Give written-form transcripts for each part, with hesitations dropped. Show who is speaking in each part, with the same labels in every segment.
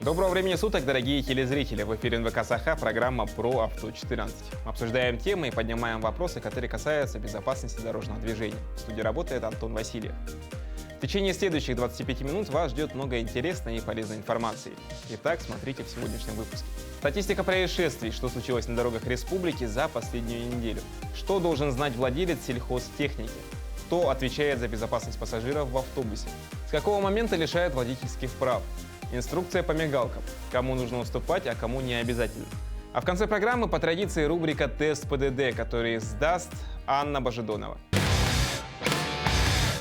Speaker 1: Доброго времени суток, дорогие телезрители! В эфире НВК Саха, программа про авто 14. Мы обсуждаем темы и поднимаем вопросы, которые касаются безопасности дорожного движения. В студии работает Антон Васильев. В течение следующих 25 минут вас ждет много интересной и полезной информации. Итак, смотрите в сегодняшнем выпуске. Статистика происшествий, что случилось на дорогах республики за последнюю неделю. Что должен знать владелец сельхозтехники? Кто отвечает за безопасность пассажиров в автобусе? С какого момента лишают водительских прав? Инструкция по мигалкам. Кому нужно уступать, а кому не обязательно. А в конце программы по традиции рубрика «Тест ПДД», который сдаст Анна Божедонова.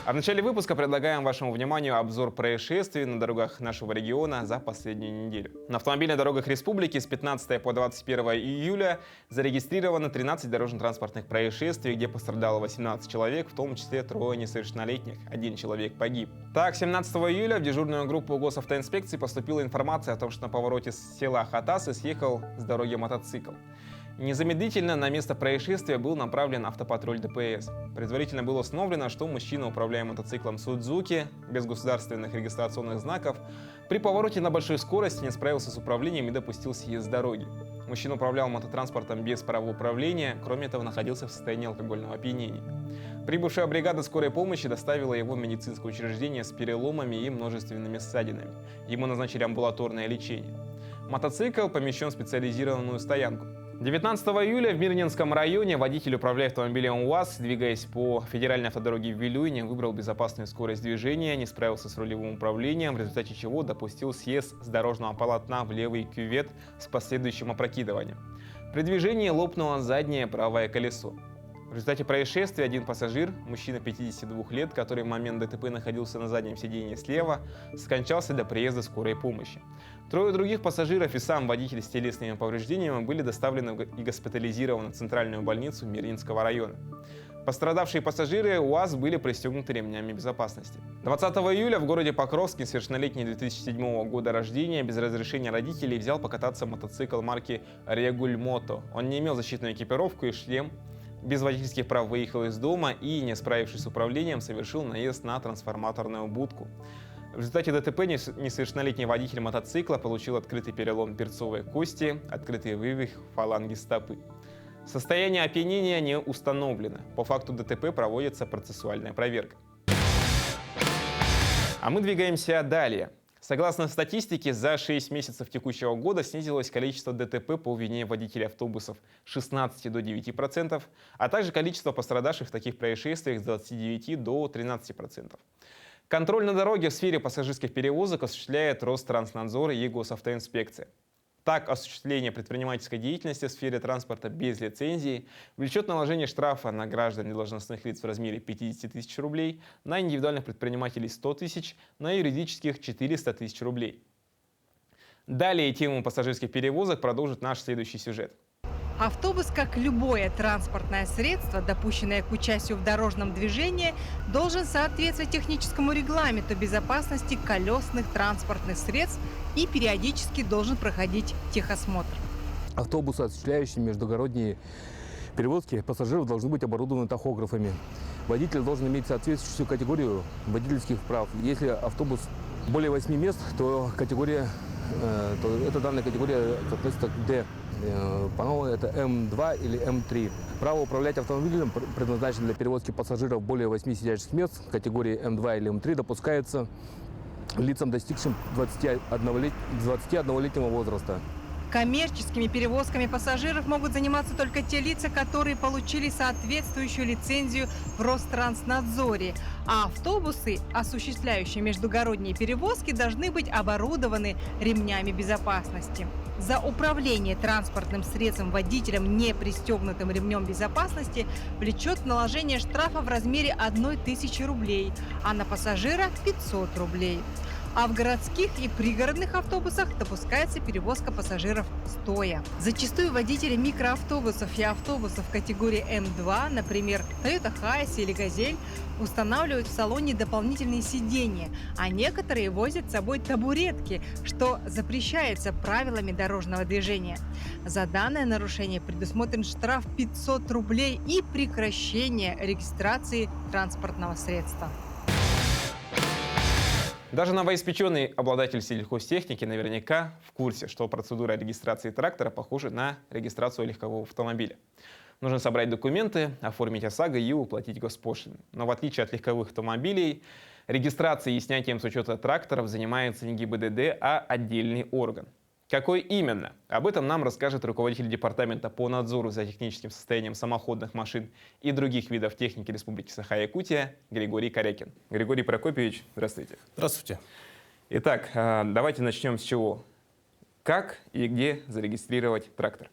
Speaker 1: А в начале выпуска предлагаем вашему вниманию обзор происшествий на дорогах нашего региона за последнюю неделю. На автомобильных дорогах республики с 15 по 21 июля зарегистрировано 13 дорожно-транспортных происшествий, где пострадало 18 человек, в том числе 3 несовершеннолетних, 1 человек погиб. Так, 17 июля в дежурную группу госавтоинспекции поступила информация о том, что на повороте с села Хатасы съехал с дороги мотоцикл. Незамедлительно на место происшествия был направлен автопатруль ДПС. Предварительно было установлено, что мужчина, управляя мотоциклом Судзуки без государственных регистрационных знаков, при повороте на большой скорости не справился с управлением и допустил съезд с дороги. Мужчина управлял мототранспортом без права управления, кроме того, находился в состоянии алкогольного опьянения. Прибывшая бригада скорой помощи доставила его в медицинское учреждение с переломами и множественными ссадинами. Ему назначили амбулаторное лечение. Мотоцикл помещен в специализированную стоянку. 19 июля в Мирнинском районе водитель, управляя автомобилем УАЗ, двигаясь по федеральной автодороге в Вилюйне, выбрал безопасную скорость движения, не справился с рулевым управлением, в результате чего допустил съезд с дорожного полотна в левый кювет с последующим опрокидыванием. При движении лопнуло заднее правое колесо. В результате происшествия один пассажир, мужчина 52 лет, который в момент ДТП находился на заднем сиденье слева, скончался до приезда скорой помощи. 3 других пассажиров и сам водитель с телесными повреждениями были доставлены и госпитализированы в центральную больницу Мирнинского района. Пострадавшие пассажиры УАЗ были пристегнуты ремнями безопасности. 20 июля в городе Покровск несовершеннолетний 2007 года рождения без разрешения родителей взял покататься мотоцикл марки Регульмото. Он не имел защитную экипировку и шлем, без водительских прав выехал из дома и, не справившись с управлением, совершил наезд на трансформаторную будку. В результате ДТП несовершеннолетний водитель мотоцикла получил открытый перелом берцовой кости, открытый вывих фаланги стопы. Состояние опьянения не установлено. По факту ДТП проводится процессуальная проверка. А мы двигаемся далее. Согласно статистике, за 6 месяцев текущего года снизилось количество ДТП по вине водителей автобусов с 16 до 9%, а также количество пострадавших в таких происшествиях с 29 до 13%. Контроль на дороге в сфере пассажирских перевозок осуществляет Ространснадзор и госавтоинспекция. Так, осуществление предпринимательской деятельности в сфере транспорта без лицензии влечет наложение штрафа на граждан и должностных лиц в размере 50 тысяч рублей, на индивидуальных предпринимателей 100 тысяч, на юридических 400 тысяч рублей. Далее тему пассажирских перевозок продолжит наш следующий сюжет.
Speaker 2: Автобус, как любое транспортное средство, допущенное к участию в дорожном движении, должен соответствовать техническому регламенту безопасности колесных транспортных средств и периодически должен проходить техосмотр.
Speaker 3: Автобусы, осуществляющие междугородние перевозки пассажиров, должны быть оборудованы тахографами. Водитель должен иметь соответствующую категорию водительских прав. Если автобус более 8 мест, то эта данная категория относится к D. По-новому это М2 или М3. Право управлять автомобилем, предназначенным для перевозки пассажиров более 8 сидячих мест, категории М2 или М3, допускается лицам, достигшим 21-летнего возраста.
Speaker 2: Коммерческими перевозками пассажиров могут заниматься только те лица, которые получили соответствующую лицензию в Ространснадзоре, а автобусы, осуществляющие междугородние перевозки, должны быть оборудованы ремнями безопасности. За управление транспортным средством водителем, не пристегнутым ремнем безопасности, влечет наложение штрафа в размере 1000 рублей, а на пассажира 500 рублей. А в городских и пригородных автобусах допускается перевозка пассажиров стоя. Зачастую водители микроавтобусов и автобусов категории М2, например, Toyota Hiace или Газель, устанавливают в салоне дополнительные сиденья, а некоторые возят с собой табуретки, что запрещается правилами дорожного движения. За данное нарушение предусмотрен штраф 500 рублей и прекращение регистрации транспортного средства.
Speaker 1: Даже новоиспеченный обладатель сельхозтехники наверняка в курсе, что процедура регистрации трактора похожа на регистрацию легкового автомобиля. Нужно собрать документы, оформить ОСАГО и уплатить госпошлину. Но в отличие от легковых автомобилей, регистрацией и снятием с учета тракторов занимается не ГИБДД, а отдельный орган. Какой именно? Об этом нам расскажет руководитель департамента по надзору за техническим состоянием самоходных машин и других видов техники Республики Саха-Якутия Григорий Корякин. Григорий Прокопьевич, здравствуйте.
Speaker 4: Здравствуйте.
Speaker 1: Итак, давайте начнем с чего. Как и где зарегистрировать трактор?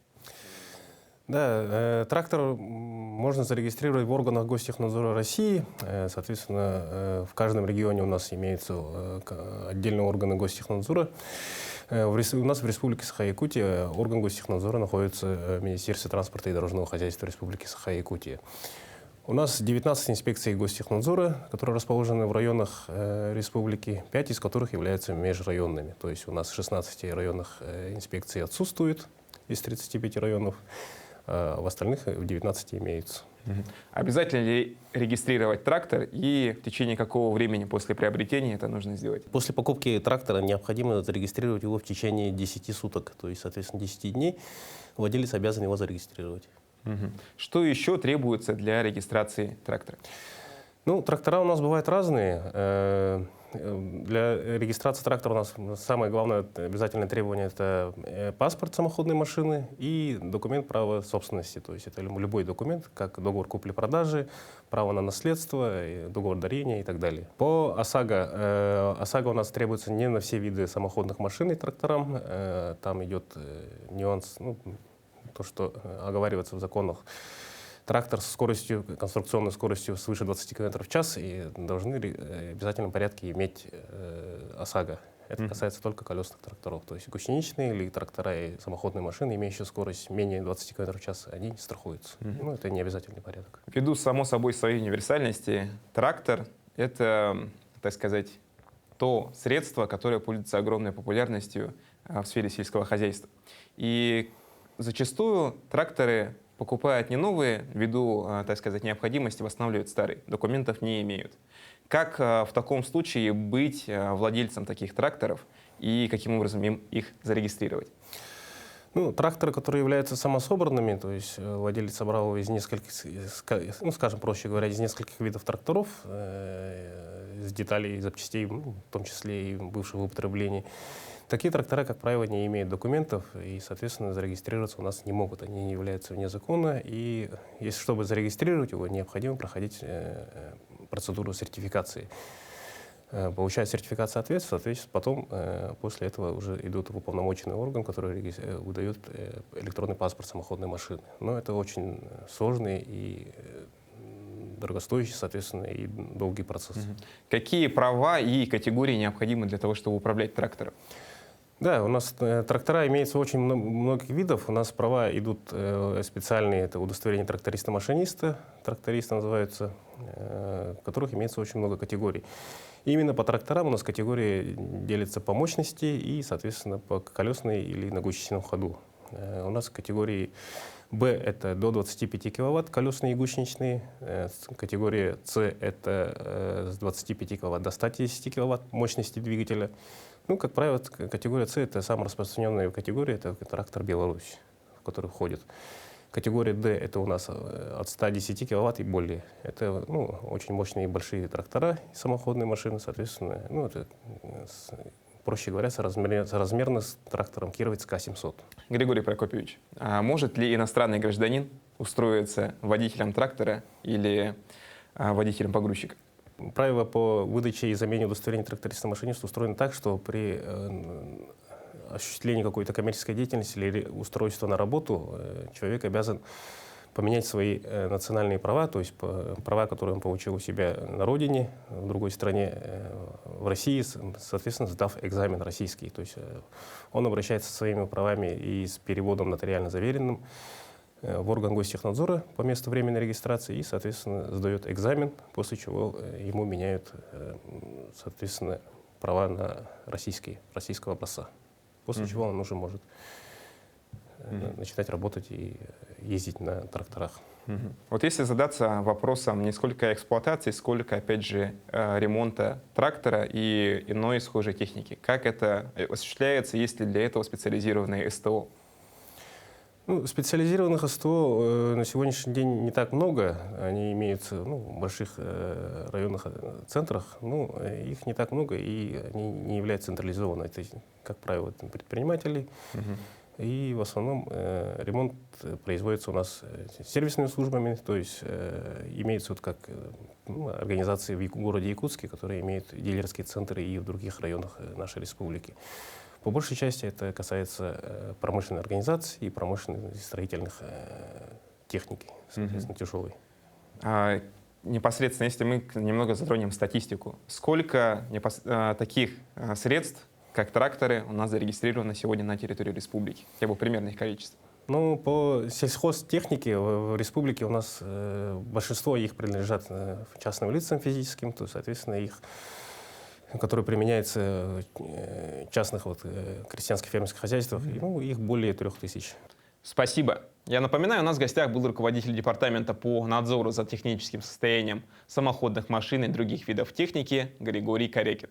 Speaker 4: Да, трактор можно зарегистрировать в органах Гостехнадзора России. Соответственно, в каждом регионе у нас имеются отдельные органы Гостехнадзора. У нас в Республике Саха-Якутия орган Гостехнадзора находится в Министерстве транспорта и дорожного хозяйства Республики Саха-Якутия. У нас 19 инспекций Гостехнадзора, которые расположены в районах республики, 5 из которых являются межрайонными. То есть у нас 16 районах инспекций отсутствует из 35 районов. В остальных в 19 имеются.
Speaker 1: Обязательно ли регистрировать трактор и в течение какого времени после приобретения это нужно сделать?
Speaker 4: После покупки трактора необходимо зарегистрировать его в течение 10 суток, то есть, соответственно, 10 дней владелец обязан его зарегистрировать.
Speaker 1: Что еще требуется для регистрации трактора?
Speaker 4: Ну, трактора у нас бывают разные. Для регистрации трактора у нас самое главное обязательное требование — это паспорт самоходной машины и документ права собственности. То есть это любой документ, как договор купли-продажи, право на наследство, договор дарения и так далее. По ОСАГО. ОСАГО у нас требуется не на все виды самоходных машин и тракторам. Там идет нюанс, то, что оговаривается в законах. Трактор с скоростью, конструкционной скоростью свыше 20 км в час и должны в обязательном порядке иметь ОСАГО. Это касается только колесных тракторов. То есть гусеничные или трактора и самоходные машины, имеющие скорость менее 20 км в час, они страхуются. Это не обязательный порядок.
Speaker 1: Ввиду, само собой, своей универсальности, трактор — это, так сказать, то средство, которое пользуется огромной популярностью в сфере сельского хозяйства. И зачастую тракторы покупают не новые, ввиду, так сказать, необходимости восстанавливать старые, документов не имеют. Как в таком случае быть владельцем таких тракторов и каким образом им их зарегистрировать?
Speaker 4: Тракторы, которые являются самособранными, то есть владелец собрал его из нескольких, скажем проще говоря, из нескольких видов тракторов, из деталей, запчастей, в том числе и бывшего употребления. Такие трактора, как правило, не имеют документов и, соответственно, зарегистрироваться у нас не могут. Они не являются вне закона. И чтобы зарегистрировать его, необходимо проходить процедуру сертификации. Получать сертификат соответствия, потом после этого уже идут в уполномоченный орган, который выдает электронный паспорт самоходной машины. Но это очень сложный и дорогостоящий, соответственно, и долгий процесс.
Speaker 1: Какие права и категории необходимы для того, чтобы управлять трактором?
Speaker 4: Да, у нас трактора имеются очень многих видов. У нас права идут специальные, это удостоверение тракториста-машиниста, трактористы называются, в которых имеется очень много категорий. И именно по тракторам у нас категории делятся по мощности и, соответственно, по колесной или на гусеничном ходу. У нас категории Б — это до 25 киловатт, колесные и гусеничные. Категория С — это с 25 киловатт до 110 киловатт мощности двигателя. Как правило, категория С — это самая распространенная категория, это трактор «Беларусь», в который входит. Категория D — это у нас от 110 киловатт и более. Это очень мощные и большие трактора, самоходные машины, соответственно, это, проще говоря, соразмерно с трактором Кировец К-700.
Speaker 1: Григорий Прокопьевич, а может ли иностранный гражданин устроиться водителем трактора или водителем погрузчика?
Speaker 4: Правила по выдаче и замене удостоверения тракториста-машиниста устроены так, что при осуществлении какой-то коммерческой деятельности или устройства на работу человек обязан поменять свои национальные права, то есть права, которые он получил у себя на родине, в другой стране, в России, соответственно, сдав экзамен российский. То есть он обращается со своими правами и с переводом нотариально заверенным в орган Гостехнадзора по месту временной регистрации и, соответственно, сдает экзамен, после чего ему меняют, соответственно, права на российского образца. После чего он уже может начинать работать и ездить на тракторах.
Speaker 1: Вот если задаться вопросом не сколько эксплуатации, сколько, опять же, ремонта трактора и иной схожей техники, как это осуществляется, есть ли для этого специализированные СТО?
Speaker 4: Ну, специализированных СТО на сегодняшний день не так много. Они имеются в больших районных центрах, но их не так много, и они не являются централизованными. То есть, как правило, это предприниматели. И в основном ремонт производится у нас сервисными службами, то есть имеются как организации в городе Якутске, которые имеют дилерские центры и в других районах нашей республики. По большей части это касается промышленной организации и промышленных строительных техники, соответственно, тяжелой.
Speaker 1: Непосредственно, если мы немного затронем статистику, сколько таких средств, как тракторы, у нас зарегистрировано сегодня на территории республики? Хотя бы примерное их количество.
Speaker 4: Ну, по сельхозтехнике в республике у нас большинство их принадлежат частным лицам физическим, то, соответственно, их, которые применяются в частных крестьянских фермерских хозяйствах, их более 3000.
Speaker 1: Спасибо. Я напоминаю, у нас в гостях был руководитель департамента по надзору за техническим состоянием самоходных машин и других видов техники Григорий Корекин.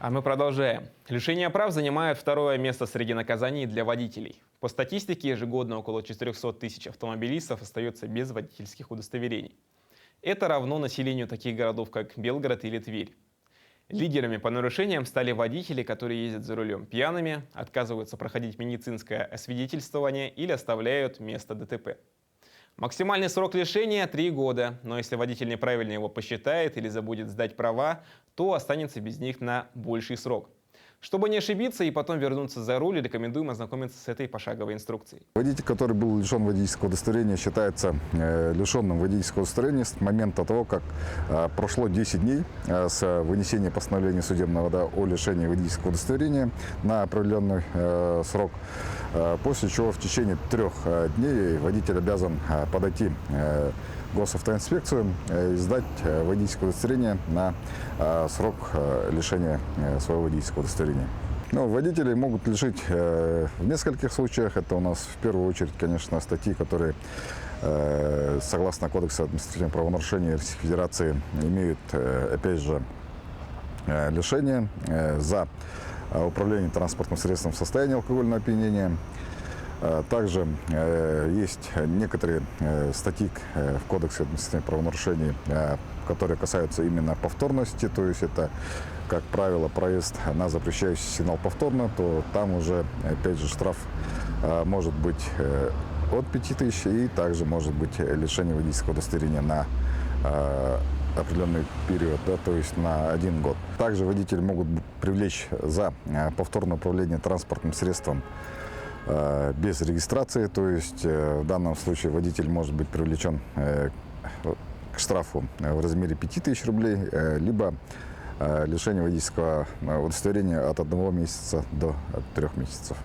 Speaker 1: А мы продолжаем. Лишение прав занимает второе место среди наказаний для водителей. По статистике, ежегодно около 400 тысяч автомобилистов остается без водительских удостоверений. Это равно населению таких городов, как Белгород или Тверь. Лидерами по нарушениям стали водители, которые ездят за рулем пьяными, отказываются проходить медицинское освидетельствование или оставляют место ДТП. Максимальный срок лишения – 3 года, но если водитель неправильно его посчитает или забудет сдать права, то останется без них на больший срок. Чтобы не ошибиться и потом вернуться за руль, рекомендуем ознакомиться с этой пошаговой инструкцией.
Speaker 5: Водитель, который был лишен водительского удостоверения, считается лишенным водительского удостоверения с момента того, как прошло 10 дней с вынесения постановления судебного о лишении водительского удостоверения на определенный срок, после чего в течение 3 дней водитель обязан подойти в госавтоинспекцию и сдать водительское удостоверение на срок лишения своего водительского удостоверения. Водителей могут лишить в нескольких случаях. Это у нас в первую очередь, конечно, статьи, которые согласно Кодексу административных правонарушений Российской Федерации имеют, опять же, лишение за управление транспортным средством в состоянии алкогольного опьянения. Также есть некоторые статьи в Кодексе административных правонарушений, которые касаются именно повторности, то есть это, как правило, проезд на запрещающий сигнал повторно, то там уже, опять же, штраф может быть от 5000 и также может быть лишение водительского удостоверения на определенный период, то есть на 1 год. Также водители могут привлечь за повторное управление транспортным средством без регистрации, то есть в данном случае водитель может быть привлечен к штрафу в размере 5000 рублей, либо лишение водительского удостоверения от 1 месяца до 3 месяцев.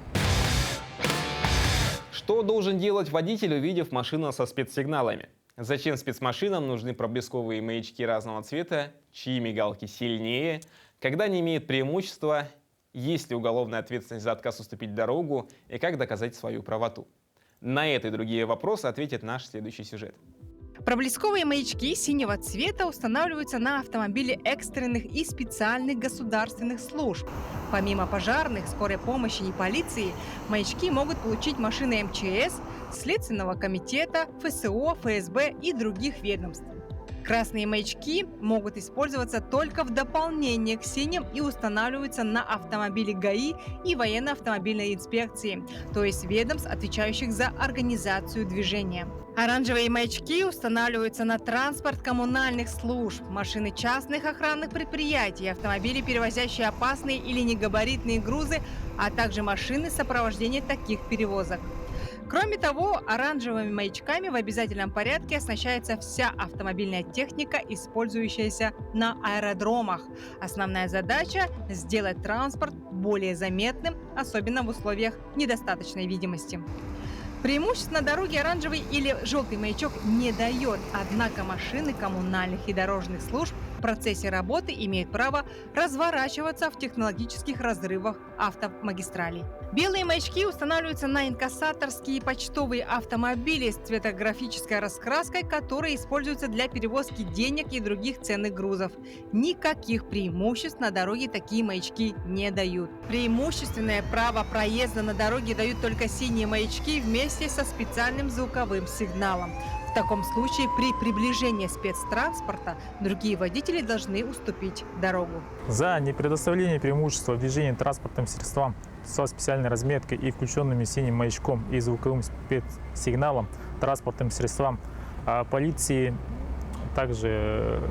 Speaker 1: Что должен делать водитель, увидев машину со спецсигналами? Зачем спецмашинам нужны проблесковые маячки разного цвета? Чьи мигалки сильнее? Когда они имеют преимущество? Есть ли уголовная ответственность за отказ уступить дорогу и как доказать свою правоту? На это и другие вопросы ответит наш следующий сюжет.
Speaker 2: Проблесковые маячки синего цвета устанавливаются на автомобили экстренных и специальных государственных служб. Помимо пожарных, скорой помощи и полиции, маячки могут получить машины МЧС, Следственного комитета, ФСО, ФСБ и других ведомств. Красные маячки могут использоваться только в дополнение к синим и устанавливаются на автомобили ГАИ и военно-автомобильной инспекции, то есть ведомств, отвечающих за организацию движения. Оранжевые маячки устанавливаются на транспорт коммунальных служб, машины частных охранных предприятий, автомобили, перевозящие опасные или негабаритные грузы, а также машины сопровождения таких перевозок. Кроме того, оранжевыми маячками в обязательном порядке оснащается вся автомобильная техника, использующаяся на аэродромах. Основная задача – сделать транспорт более заметным, особенно в условиях недостаточной видимости. Преимуществ на дороге оранжевый или желтый маячок не дает, однако машины коммунальных и дорожных служб в процессе работы имеют право разворачиваться в технологических разрывах автомагистралей. Белые маячки устанавливаются на инкассаторские и почтовые автомобили с цветографической раскраской, которые используются для перевозки денег и других ценных грузов. Никаких преимуществ на дороге такие маячки не дают. Преимущественное право проезда на дороге дают только синие маячки вместе со специальным звуковым сигналом. В таком случае при приближении спецтранспорта другие водители должны уступить дорогу.
Speaker 6: За непредоставление преимущества в движении транспортным средствам со специальной разметкой и включенными синим маячком и звуковым спецсигналом транспортным средствам полиции, также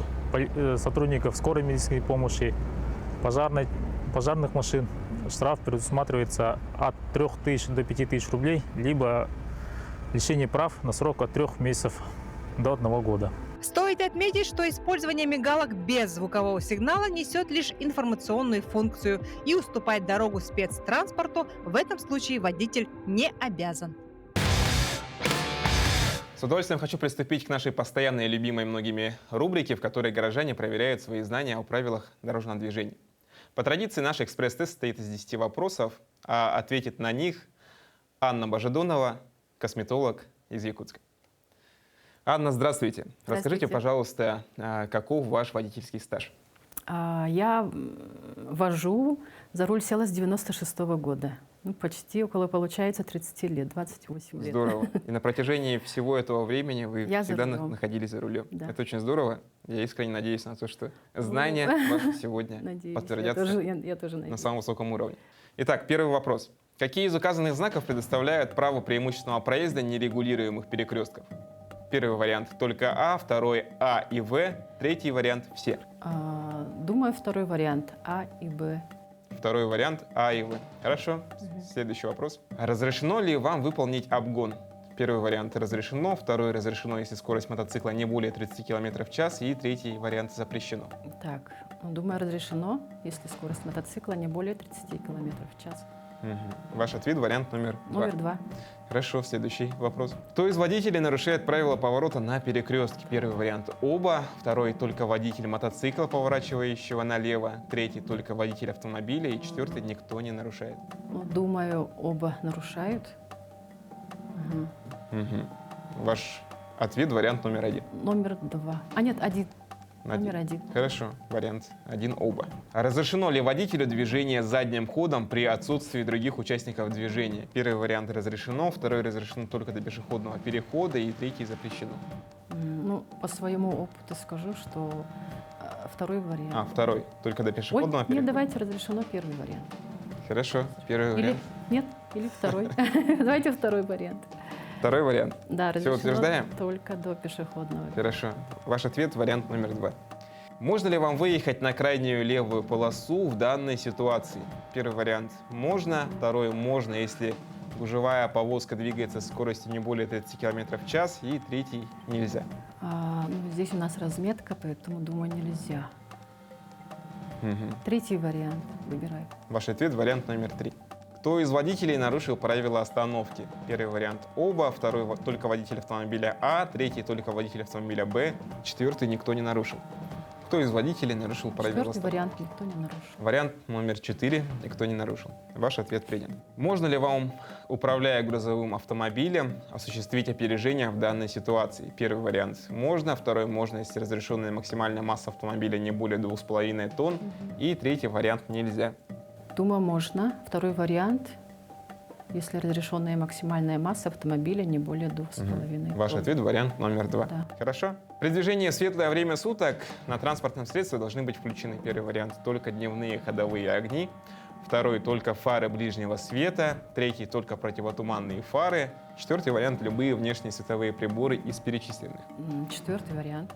Speaker 6: сотрудников скорой медицинской помощи, пожарных машин штраф предусматривается от 3000 до 5000 рублей, либо лишение прав на срок от 3 месяцев до 1 года.
Speaker 2: Стоит отметить, что использование мигалок без звукового сигнала несет лишь информационную функцию, и уступать дорогу спецтранспорту в этом случае водитель не обязан.
Speaker 1: С удовольствием хочу приступить к нашей постоянной и любимой многими рубрике, в которой горожане проверяют свои знания о правилах дорожного движения. По традиции наш экспресс-тест состоит из 10 вопросов, а ответит на них Анна Божедонова, косметолог из Якутска. Анна, здравствуйте. Расскажите, пожалуйста, каков ваш водительский стаж?
Speaker 7: Я вожу, за руль села с 96-го года. Почти около, получается, 30 лет, 28 лет.
Speaker 1: Здорово. И на протяжении всего этого времени вы
Speaker 7: Я
Speaker 1: всегда
Speaker 7: за рулем.
Speaker 1: находились за рулем.
Speaker 7: Да.
Speaker 1: Это очень здорово. Я искренне надеюсь на то, что знания ваши сегодня
Speaker 7: Надеюсь,
Speaker 1: подтвердятся
Speaker 7: я тоже
Speaker 1: на
Speaker 7: надеюсь.
Speaker 1: самом высоком уровне. Итак, первый вопрос. Какие из указанных знаков предоставляют право преимущественного проезда нерегулируемых перекрестков? Первый вариант только А, второй А и В, третий вариант все.
Speaker 7: Думаю, второй вариант А и Б.
Speaker 1: Второй вариант А и В. Хорошо. Следующий вопрос. Разрешено ли вам выполнить обгон? Первый вариант разрешено, второй разрешено, если скорость мотоцикла не более 30 км в час, и третий вариант запрещено.
Speaker 7: Так, думаю, разрешено, если скорость мотоцикла не более 30 км в час.
Speaker 1: Ваш ответ вариант номер 2.
Speaker 7: Номер 2.
Speaker 1: Хорошо, следующий вопрос. Кто из водителей нарушает правила поворота на перекрестке? Первый вариант оба, второй только водитель мотоцикла, поворачивающего налево, третий только водитель автомобиля и четвертый никто не нарушает.
Speaker 7: Думаю, оба нарушают.
Speaker 1: Ваш ответ вариант номер 1.
Speaker 7: Номер 2. Нет, 1. Номер 1.
Speaker 1: Хорошо, вариант 1 оба. А разрешено ли водителю движение задним ходом при отсутствии других участников движения? Первый вариант разрешено, второй разрешено только до пешеходного перехода и третий запрещено.
Speaker 7: По своему опыту скажу, что второй вариант.
Speaker 1: Второй, только до пешеходного перехода.
Speaker 7: Нет, давайте разрешено первый вариант.
Speaker 1: Хорошо, первый вариант.
Speaker 7: Или второй. Давайте второй вариант.
Speaker 1: Второй вариант.
Speaker 7: Да,
Speaker 1: Все
Speaker 7: разрешено
Speaker 1: утверждаем?
Speaker 7: только до пешеходного.
Speaker 1: Хорошо. Ваш ответ вариант номер 2. Можно ли вам выехать на крайнюю левую полосу в данной ситуации? Первый вариант – можно. Второй – можно, если гужевая повозка двигается с скоростью не более 30 км в час. И третий – нельзя.
Speaker 7: Здесь у нас разметка, поэтому, думаю, нельзя. Третий вариант выбираю.
Speaker 1: Ваш ответ вариант номер 3. Кто из водителей нарушил правила остановки? Первый вариант – оба, второй – только водитель автомобиля А, третий – только водитель автомобиля Б, четвертый – никто не нарушил. Кто из водителей нарушил правила
Speaker 7: Четвертый
Speaker 1: остановки?
Speaker 7: вариант никто не нарушил.
Speaker 1: Вариант номер 4 – никто не нарушил. Ваш ответ принят. Можно ли вам, управляя грузовым автомобилем, осуществить опережение в данной ситуации? Первый вариант – можно, второй – можно, если разрешенная максимальная масса автомобиля не более 2,5 тонн, и третий вариант – нельзя.
Speaker 7: Думаю, можно. Второй вариант, если разрешенная максимальная масса автомобиля не более 2,5 тонн.
Speaker 1: Ваш ответ вариант номер 2.
Speaker 7: Да.
Speaker 1: Хорошо. При движении в светлое время суток на транспортном средстве должны быть включены. Первый вариант – только дневные ходовые огни. Второй – только фары ближнего света. Третий – только противотуманные фары. Четвертый вариант – любые внешние световые приборы из перечисленных.
Speaker 7: Четвертый вариант.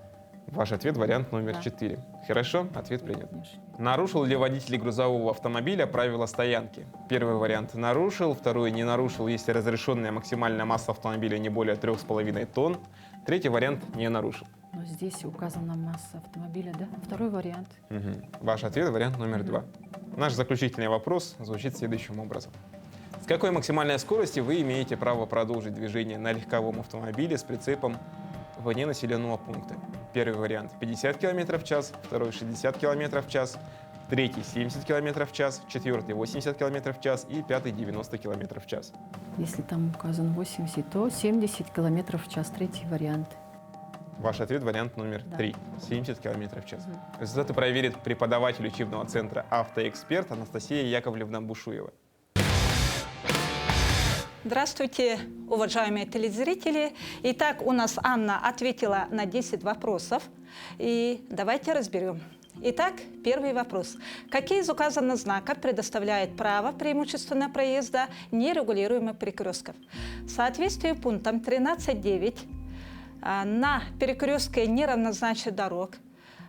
Speaker 1: Ваш ответ вариант номер
Speaker 7: Да.
Speaker 1: 4. Хорошо, ответ принят.
Speaker 7: Конечно.
Speaker 1: Нарушил ли водитель грузового автомобиля правила стоянки? Первый вариант – нарушил, второй – не нарушил, если разрешенная максимальная масса автомобиля не более 3,5 тонн. Третий вариант – не нарушил.
Speaker 7: Но здесь указана масса автомобиля, да? Второй вариант.
Speaker 1: Ваш ответ вариант номер 2. Наш заключительный вопрос звучит следующим образом. С какой максимальной скоростью вы имеете право продолжить движение на легковом автомобиле с прицепом вне населенного пункта? Первый вариант 50 км в час, второй 60 км в час, третий 70 км в час, четвертый 80 км в час и пятый 90 км в час.
Speaker 7: Если там указано 80, то 70 километров в час, третий вариант.
Speaker 1: Ваш ответ вариант номер 3 – 70 км в час. Результаты проверит преподаватель учебного центра «Автоэксперт» Анастасия Яковлевна Бушуева.
Speaker 8: Здравствуйте, уважаемые телезрители. Итак, у нас Анна ответила на 10 вопросов. И давайте разберем. Итак, первый вопрос. Какие из указанных знаков предоставляет право преимущественного проезда нерегулируемых перекрестков? В соответствии с пунктом 13.9 на перекрестке неравнозначных дорог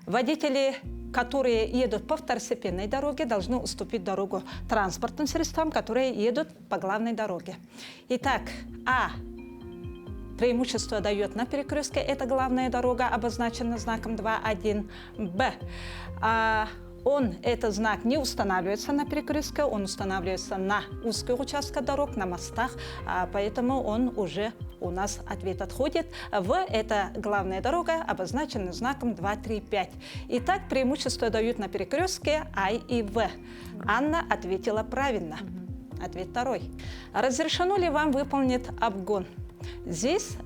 Speaker 8: водители, которые едут по второстепенной дороге, должны уступить дорогу транспортным средствам, которые едут по главной дороге. Итак, преимущество дает на перекрестке, это главная дорога, обозначена знаком 2.1. Б. Этот знак не устанавливается на перекрестке, он устанавливается на узких участках дорог, на мостах, поэтому он уже у нас ответ отходит. Это главная дорога, обозначена знаком 2.3.5. Итак, преимущество дают на перекрестке А и В. Анна ответила правильно. Ответ второй. Разрешено ли вам выполнить обгон? Здесь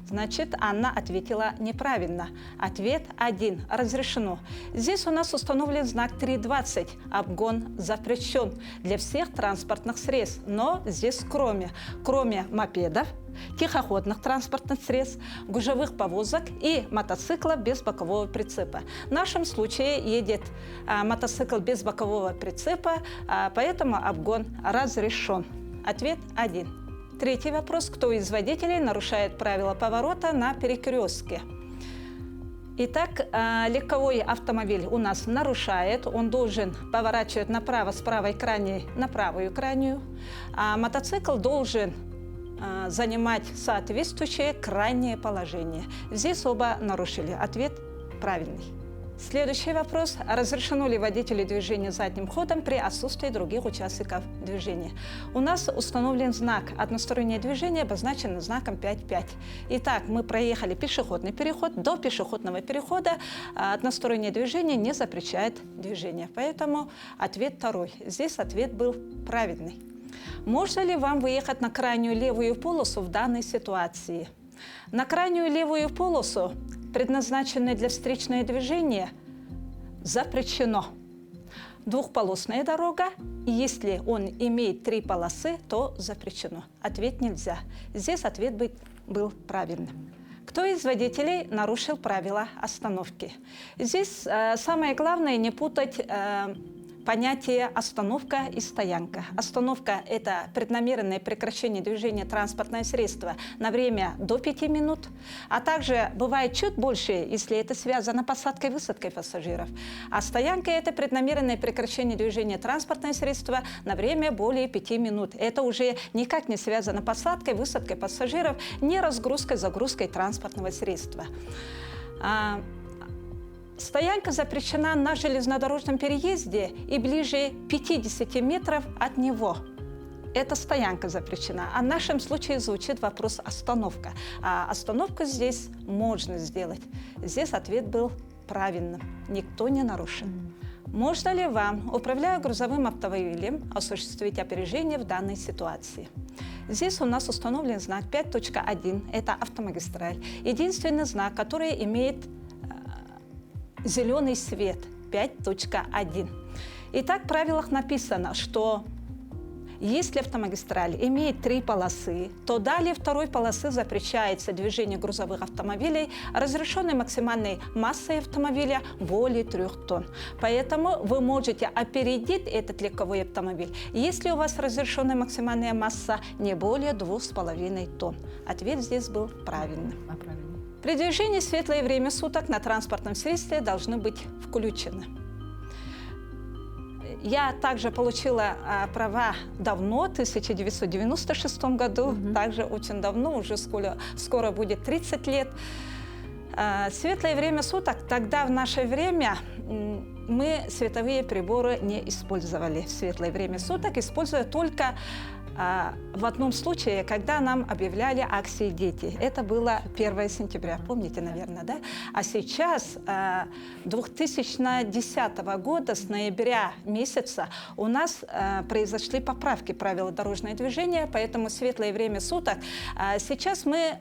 Speaker 8: значит, Анна ответила неправильно. Ответ 1. Разрешено. Здесь у нас установлен знак 3.20. Обгон запрещен для всех транспортных средств. Но здесь кроме мопедов, тихоходных транспортных средств, гужевых повозок и мотоциклов без бокового прицепа. В нашем случае едет мотоцикл без бокового прицепа, поэтому обгон разрешен. Ответ 1. Третий вопрос. Кто из водителей нарушает правила поворота на перекрестке? Итак, легковой автомобиль у нас нарушает. Он должен поворачивать направо с правой крайней на правую крайнюю. А мотоцикл должен занимать соответствующее крайнее положение. Здесь оба нарушили. Ответ правильный. Следующий вопрос. Разрешено ли водителю движения задним ходом при отсутствии других участников движения? У нас установлен знак «Одностороннее движение», обозначен знаком 5.5. Итак, мы проехали пешеходный переход. До пешеходного перехода одностороннее движение не запрещает движение. Поэтому ответ второй. Здесь ответ был правильный. Можно ли вам выехать на крайнюю левую полосу в данной ситуации? На крайнюю левую полосу, предназначенную для встречного движения, запрещено. Двухполосная дорога, и если он имеет 3 полосы, то запрещено. Ответ нельзя. Здесь ответ был правильным. Кто из водителей нарушил правила остановки? Здесь самое главное не путать понятие «остановка» и «стоянка». Остановка – это преднамеренное прекращение движения транспортного средства на время до 5 минут, а также бывает чуть больше, если это связано с посадкой и высадкой пассажиров. А стоянка – это преднамеренное прекращение движения транспортного средства на время более 5 минут. Это уже никак не связано с посадкой, высадкой пассажиров, не разгрузкой, загрузкой транспортного средства. Стоянка запрещена на железнодорожном переезде и ближе 50 метров от него. Эта стоянка запрещена. А в нашем случае звучит вопрос «остановка». А остановку здесь можно сделать. Здесь ответ был правильным. Никто не нарушил. Можно ли вам, управляя грузовым автомобилем, осуществить опережение в данной ситуации? Здесь у нас установлен знак 5.1. Это автомагистраль. Единственный знак, который имеет зеленый свет 5.1. Итак, в правилах написано, что если автомагистраль имеет 3 полосы, то далее второй полосы запрещается движение грузовых автомобилей, разрешенной максимальной массой автомобиля более 3 тонн. Поэтому вы можете опередить этот легковой автомобиль, если у вас разрешенная максимальная масса не более 2,5 тонн. Ответ здесь был правильным. При движении в светлое время суток на транспортном средстве должны быть включены. Я также получила права давно, в 1996 году, также очень давно, уже скоро будет 30 лет. Светлое время суток, тогда в наше время мы световые приборы не использовали. В светлое время суток используя только в одном случае, когда нам объявляли акции «Дети». Это было 1 сентября, помните, наверное, да? А сейчас, 2010 года, с ноября месяца, у нас произошли поправки правил дорожного движения, поэтому светлое время суток. Сейчас мы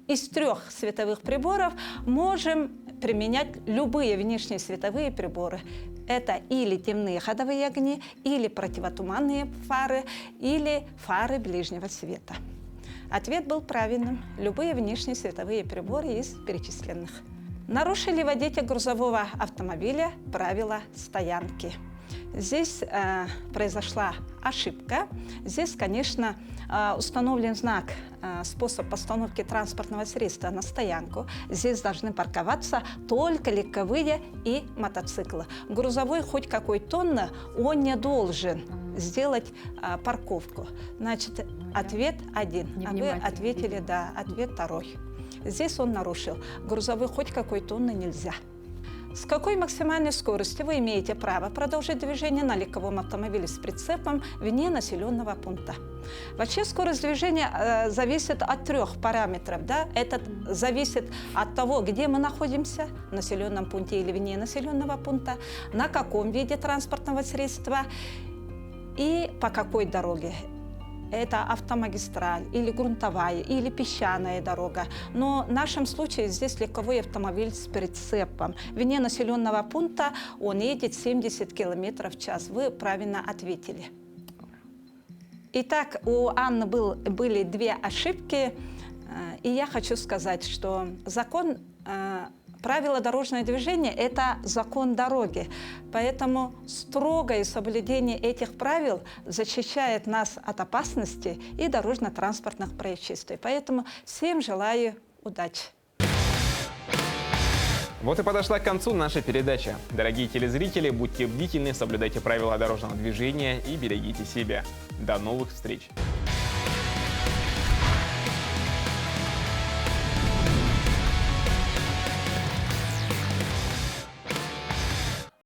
Speaker 8: из 3 световых приборов можем применять любые внешние световые приборы. Это или темные ходовые огни, или противотуманные фары, или фары ближнего света. Ответ был правильным. Любые внешние световые приборы из перечисленных. Нарушили водитель грузового автомобиля правила стоянки. Здесь произошла ошибка. Здесь, конечно, установлен знак, способ постановки транспортного средства на стоянку. Здесь должны парковаться только легковые и мотоциклы. Грузовой хоть какой тонны, он не должен сделать парковку. Значит, ответ 1. А вы ответили, да, ответ 2. Здесь он нарушил. Грузовой хоть какой тонны нельзя. С какой максимальной скоростью вы имеете право продолжить движение на легковом автомобиле с прицепом вне населенного пункта? Вообще скорость движения зависит от 3 параметров. Да? Это зависит от того, где мы находимся, в населенном пункте или вне населенного пункта, на каком виде транспортного средства и по какой дороге. Это автомагистраль, или грунтовая, или песчаная дорога. Но в нашем случае здесь легковой автомобиль с прицепом. Вне населенного пункта он едет 70 км в час. Вы правильно ответили. Итак, у Анны были 2 ошибки. И я хочу сказать, что закон... Правила дорожного движения – это закон дороги, поэтому строгое соблюдение этих правил защищает нас от опасности и дорожно-транспортных происшествий. Поэтому всем желаю удачи.
Speaker 1: Вот и подошла к концу наша передача. Дорогие телезрители, будьте бдительны, соблюдайте правила дорожного движения и берегите себя. До новых встреч!